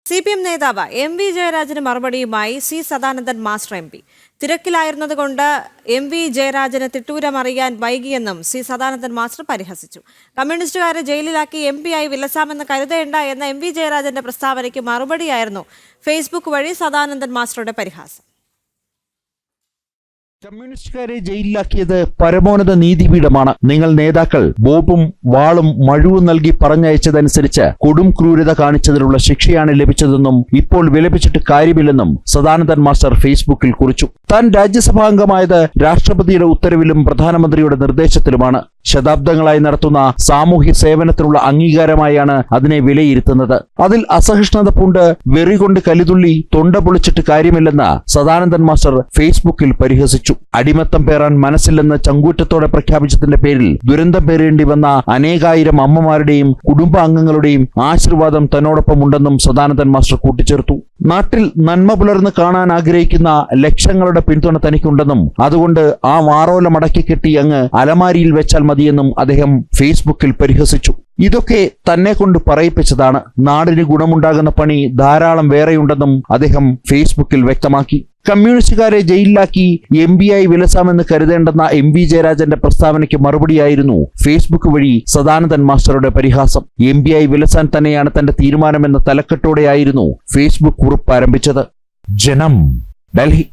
CPM നേതാവ് MV ജയരാജന് മറുപടിയുമായി C Sadanandan master MP. തിരക്കിലായിരുന്നതുകൊണ്ട് MV ജയരാജന് തിട്ടൂരം അറിയാൻ വൈകിയെന്നും C സദാനന്ദൻ മാസ്റ്റർ പരിഹസിച്ചു. കമ്മ്യൂണിസ്റ്റുകാരെ ജയിലിലാക്കി MP ആയി വിലസാമെന്ന് കരുതേണ്ട എന്ന MV ജയരാജന്റെ പ്രസ്താവനയ്ക്ക് മറുപടിയായിരുന്നു ഫേസ്ബുക്ക് വഴി സദാനന്ദൻ മാസ്റ്ററുടെ പരിഹാസം. കമ്മ്യൂണിസ്റ്റുകാരെ ജയിലിലാക്കിയത് പരമോന്നത നീതിപീഠമാണ്. നിങ്ങൾ നേതാക്കൾ ബോംബും വാളും മഴുവും നൽകി പറഞ്ഞയച്ചതനുസരിച്ച് കൊടും ക്രൂരത കാണിച്ചതിനുള്ള ശിക്ഷയാണ് ലഭിച്ചതെന്നും ഇപ്പോൾ വിലപിച്ചിട്ട് കാര്യമില്ലെന്നും സദാനന്ദൻ മാസ്റ്റർ ഫേസ്ബുക്കിൽ കുറിച്ചു. താൻ രാജ്യസഭാംഗമായത് രാഷ്ട്രപതിയുടെ ഉത്തരവിലും പ്രധാനമന്ത്രിയുടെ നിർദ്ദേശത്തിലുമാണ്. ശതാബ്ദങ്ങളായി നടത്തുന്ന സാമൂഹ്യ സേവനത്തിനുള്ള അംഗീകാരമായാണ് അതിനെ വിലയിരുത്തുന്നത്. അതിൽ അസഹിഷ്ണുത പൂണ്ട് വെറികൊണ്ട് കലിതുള്ളി തൊണ്ട പൊളിച്ചിട്ട് കാര്യമില്ലെന്ന് സദാനന്ദൻ മാസ്റ്റർ ഫേസ്ബുക്കിൽ പരിഹസിച്ചു. അടിമത്തം പേറാൻ മനസ്സില്ലെന്ന് ചങ്കൂറ്റത്തോടെ പ്രഖ്യാപിച്ചതിന്റെ പേരിൽ ദുരന്തം പേറേണ്ടി വന്ന അനേകായിരം അമ്മമാരുടെയും കുടുംബാംഗങ്ങളുടെയും ആശീർവാദം തന്നോടൊപ്പം ഉണ്ടെന്നും സദാനന്ദൻ മാസ്റ്റർ കൂട്ടിച്ചേർത്തു. നാട്ടിൽ നന്മ പുലർന്ന് കാണാൻ ആഗ്രഹിക്കുന്ന ലക്ഷങ്ങളുടെ പിന്തുണ തനിക്കുണ്ടെന്നും അതുകൊണ്ട് ആ വാറോല മടക്കി കെട്ടി അങ്ങ് അലമാരിയിൽ വെച്ചാൽ മതിയെന്നും അദ്ദേഹം ഫേസ്ബുക്കിൽ പരിഹസിച്ചു. ഇതൊക്കെ തന്നെ കൊണ്ട് പറയിപ്പിച്ചതാണ്. നാടിന് ഗുണമുണ്ടാകുന്ന പണി ധാരാളം വേറെയുണ്ടെന്നും അദ്ദേഹം ഫേസ്ബുക്കിൽ വ്യക്തമാക്കി. കമ്മ്യൂണിസ്റ്റുകാരെ ജയിലിലാക്കി MP ആയി വിലസാമെന്ന് കരുതേണ്ടെന്ന MV ജയരാജന്റെ പ്രസ്താവനയ്ക്ക് മറുപടിയായിരുന്നു ഫേസ്ബുക്ക് വഴി സദാനന്ദൻ മാസ്റ്ററുടെ പരിഹാസം. MP ആയി വിലസാൻ തന്നെയാണ് തന്റെ തീരുമാനമെന്ന തലക്കെട്ടോടെയായിരുന്നു ഫേസ്ബുക്ക് കുറിപ്പ് ആരംഭിച്ചത്. ജനം, ഡൽഹി.